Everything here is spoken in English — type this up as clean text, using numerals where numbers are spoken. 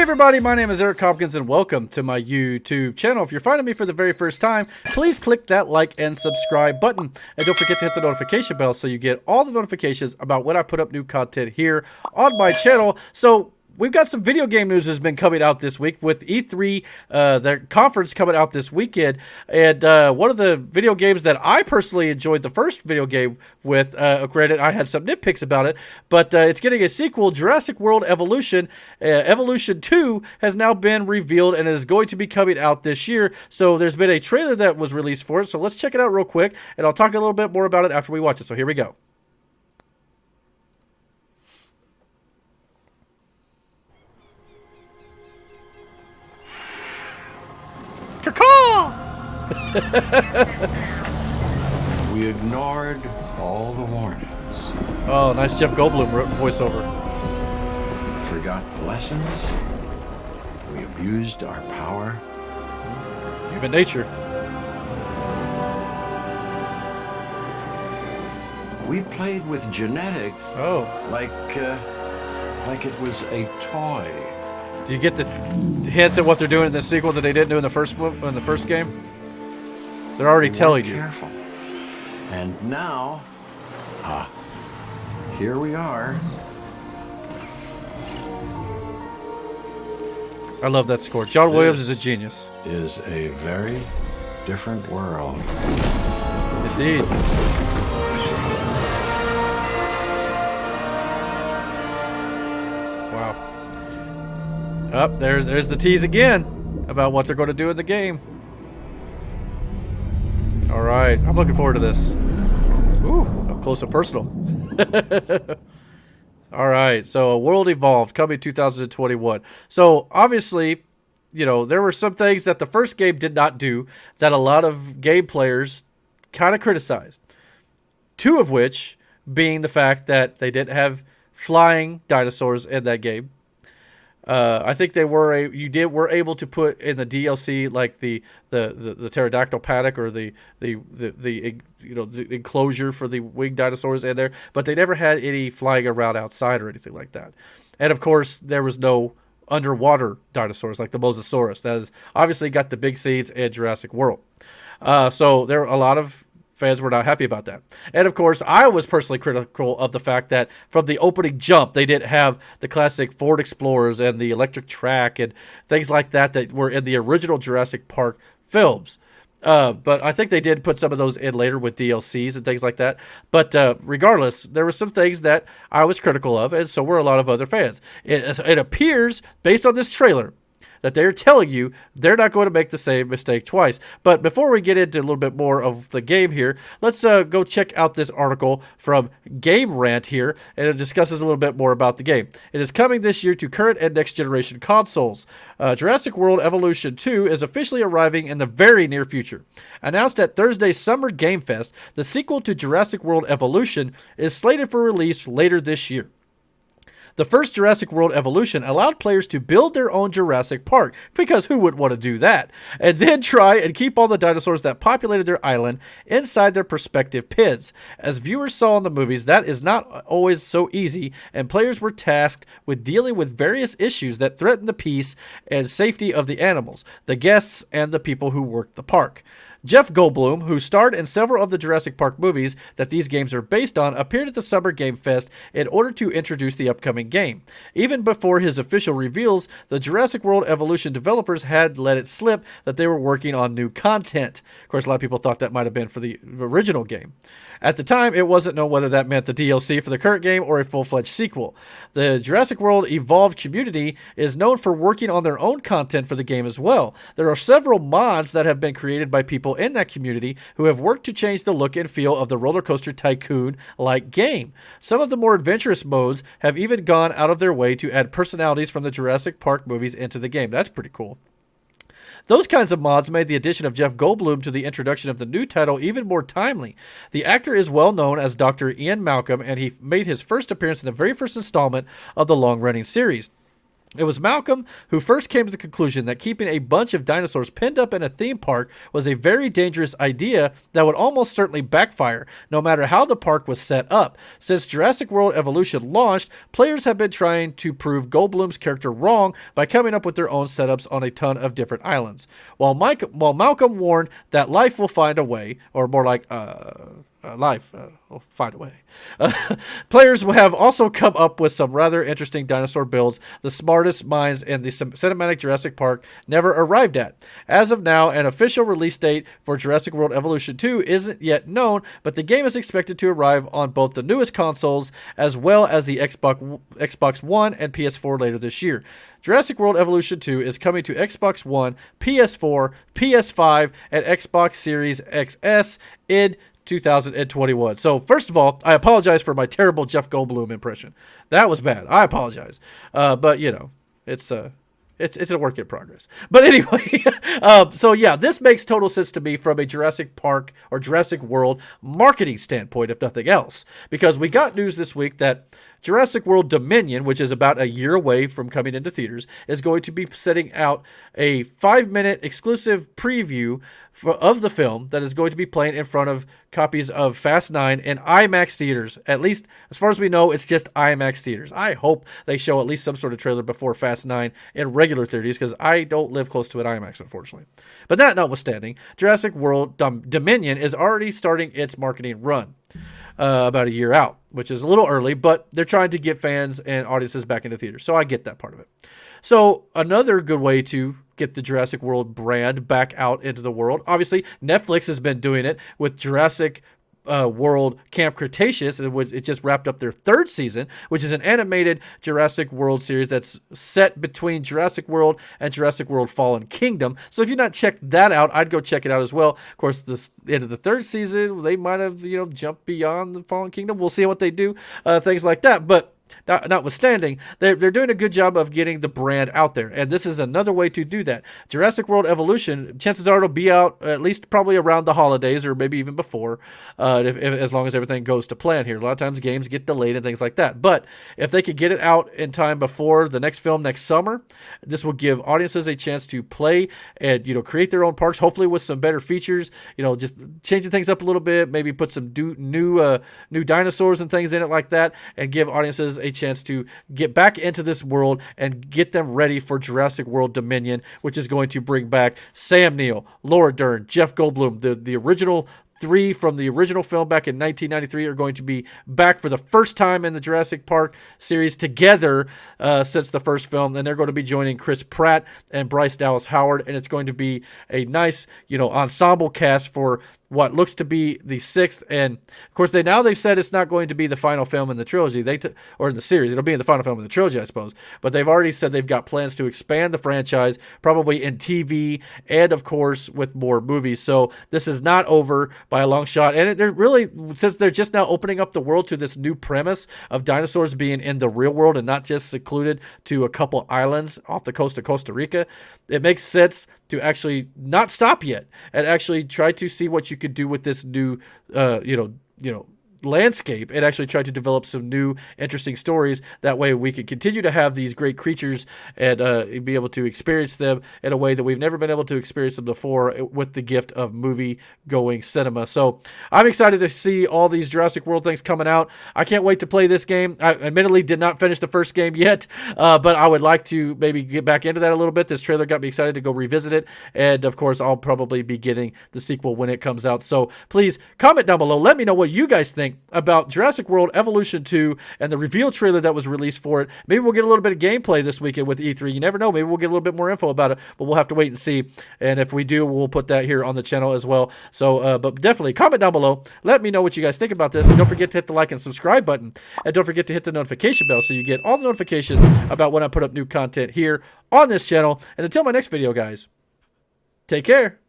Everybody, my name is Eric Hopkins and welcome to my YouTube channel. If you're finding me for the very first time, please click that like and subscribe button. And don't forget to hit the notification bell so you get all the notifications about when I put up new content here on my channel. So we've got some video game news that's been coming out this week with E3, their conference coming out this weekend. And one of the video games that I personally enjoyed the first video game with, granted I had some nitpicks about it, but it's getting a sequel, Jurassic World Evolution. Evolution 2 has now been revealed and is going to be coming out this year. So there's been a trailer that was released for it. So let's check it out real quick, and I'll talk a little bit more about it after we watch it. So here we go. We ignored all the warnings. Oh, nice Jeff Goldblum voiceover. Forgot the lessons. We abused our power. Human nature. We played with genetics. Oh. Like it was a toy. Do you get the hints at what they're doing in the sequel that they didn't do in the first game? They're already telling you. Careful. And now, here we are. I love that score. John Williams is a genius. Is a very different world. Indeed. Wow. Up there's the tease again about what they're going to do in the game. All right, I'm looking forward to this. Ooh, up close and personal. All right, so A World Evolved coming 2021. So obviously, you know, there were some things that the first game did not do that a lot of game players kind of criticized. Two of which being the fact that they didn't have flying dinosaurs in that game. I think they were able to put in the DLC like the pterodactyl paddock or the enclosure for the winged dinosaurs in there, but they never had any flying around outside or anything like that. And of course, there was no underwater dinosaurs like the Mosasaurus. That has obviously got the big seeds in Jurassic World. So there were a lot of fans were not happy about that. And of course, I was personally critical of the fact that from the opening jump, they didn't have the classic Ford Explorers and the electric track and things like that that were in the original Jurassic Park films. But I think they did put some of those in later with DLCs and things like that. But regardless, there were some things that I was critical of, and so were a lot of other fans. It appears, based on this trailer, that they're telling you they're not going to make the same mistake twice. But before we get into a little bit more of the game here, let's go check out this article from Game Rant here, and it discusses a little bit more about the game. It is coming this year to current and next generation consoles. Jurassic World Evolution 2 is officially arriving in the very near future. Announced at Thursday's Summer Game Fest, the sequel to Jurassic World Evolution is slated for release later this year. The first Jurassic World Evolution allowed players to build their own Jurassic Park, because who would want to do that? And then try and keep all the dinosaurs that populated their island inside their respective pens. As viewers saw in the movies, that is not always so easy, and players were tasked with dealing with various issues that threaten the peace and safety of the animals, the guests, and the people who worked the park. Jeff Goldblum, who starred in several of the Jurassic Park movies that these games are based on, appeared at the Summer Game Fest in order to introduce the upcoming game. Even before his official reveals, the Jurassic World Evolution developers had let it slip that they were working on new content. Of course, a lot of people thought that might have been for the original game. At the time, it wasn't known whether that meant the DLC for the current game or a full-fledged sequel. The Jurassic World Evolved community is known for working on their own content for the game as well. There are several mods that have been created by people in that community who have worked to change the look and feel of the roller coaster tycoon-like game. Some of the more adventurous modes have even gone out of their way to add personalities from the Jurassic Park movies into the game. That's pretty cool. Those kinds of mods made the addition of Jeff Goldblum to the introduction of the new title even more timely. The actor is well known as Dr. Ian Malcolm, and he made his first appearance in the very first installment of the long-running series. It was Malcolm who first came to the conclusion that keeping a bunch of dinosaurs pinned up in a theme park was a very dangerous idea that would almost certainly backfire, no matter how the park was set up. Since Jurassic World Evolution launched, players have been trying to prove Goldblum's character wrong by coming up with their own setups on a ton of different islands. While Malcolm warned that life will find a way, or more like, life will find a way. Players have also come up with some rather interesting dinosaur builds the smartest minds in the cinematic Jurassic Park never arrived at. As of now, an official release date for Jurassic World Evolution 2 isn't yet known, but the game is expected to arrive on both the newest consoles as well as the Xbox One and PS4 later this year. Jurassic World Evolution 2 is coming to Xbox One, PS4, PS5, and Xbox Series XS in 2021. So first of all, I apologize for my terrible Jeff Goldblum impression. That was bad. I apologize. But you know, it's a work in progress. But anyway, so yeah, this makes total sense to me from a Jurassic Park or Jurassic World marketing standpoint, if nothing else, because we got news this week that Jurassic World Dominion, which is about a year away from coming into theaters, is going to be setting out a 5-minute exclusive preview of the film that is going to be playing in front of copies of Fast 9 in IMAX theaters. At least, as far as we know, it's just IMAX theaters. I hope they show at least some sort of trailer before Fast 9 in regular theaters, because I don't live close to an IMAX, unfortunately. But that notwithstanding, Jurassic World Dominion is already starting its marketing run. About a year out, which is a little early, but they're trying to get fans and audiences back into theaters. So I get that part of it. So another good way to get the Jurassic World brand back out into the world, obviously Netflix has been doing it with Jurassic World Camp Cretaceous. It just wrapped up their 3rd season, which is an animated Jurassic World series that's set between Jurassic World and Jurassic World Fallen Kingdom. So if you've not checked that out, I'd go check it out as well. Of course, the end of the 3rd season, they might have jumped beyond the Fallen Kingdom. We'll see what they do, things like that. But notwithstanding, they're doing a good job of getting the brand out there, and this is another way to do that. Jurassic World Evolution, chances are it'll be out at least probably around the holidays or maybe even before, as long as everything goes to plan here. A lot of times games get delayed and things like that, but if they could get it out in time before the next film next summer, this will give audiences a chance to play and create their own parks, hopefully with some better features, just changing things up a little bit, maybe put some new dinosaurs and things in it like that, and give audiences a chance to get back into this world and get them ready for Jurassic World Dominion, which is going to bring back Sam Neill, Laura Dern, Jeff Goldblum, the original 3 from the original film back in 1993 are going to be back for the first time in the Jurassic Park series together since the first film, and they're going to be joining Chris Pratt and Bryce Dallas Howard, and it's going to be a nice ensemble cast for what looks to be the 6th, and of course they've said it's not going to be the final film in the trilogy, or in the series. It'll be in the final film in the trilogy, I suppose, but they've already said they've got plans to expand the franchise, probably in TV and of course with more movies. So this is not over by a long shot, and they're really, since they're just now opening up the world to this new premise of dinosaurs being in the real world and not just secluded to a couple islands off the coast of Costa Rica, it makes sense to actually not stop yet and actually try to see what you could do with this new landscape and actually try to develop some new interesting stories. That way we can continue to have these great creatures and be able to experience them in a way that we've never been able to experience them before with the gift of movie going cinema. So I'm excited to see all these Jurassic World things coming out. I can't wait to play this game. I admittedly did not finish the first game yet, but I would like to maybe get back into that a little bit. This trailer got me excited to go revisit it, and of course I'll probably be getting the sequel when it comes out. So please comment down below, let me know what you guys think about Jurassic World Evolution 2 and the reveal trailer that was released for it. Maybe we'll get a little bit of gameplay this weekend with E3. You never know. Maybe we'll get a little bit more info about it, but we'll have to wait and see. And if we do, we'll put that here on the channel as well. So, but definitely comment down below. Let me know what you guys think about this. And don't forget to hit the like and subscribe button. And don't forget to hit the notification bell so you get all the notifications about when I put up new content here on this channel. And until my next video, guys, take care.